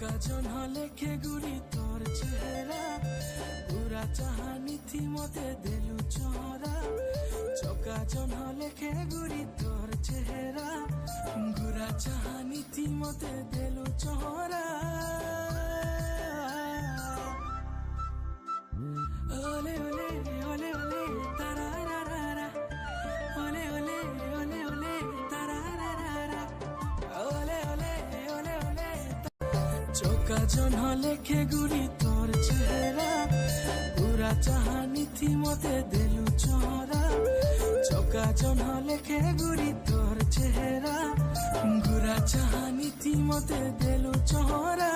চকাজন লেখে গুড়ি তোর চেহারা পুরা চাহানি থি মতে দেলু চহরা চকাজন লেখে গুড়ি তোর চেহারা গুরা চাহানি থি মতে দেলু চহরা ওলে ওলে ওলে ওলে তারারারা ওলে ওলে ওলে ওলে তারারারা ওলে ওলে ওলে ওলে চকাজন লেখে গুড়ি তোর চেহারা পুরা চাহানি থি মতে দেলু চহরা চকাজন লেখে গুড়ি তোর চেহারা গুরা চাহানি থি মতে দেলু চহরা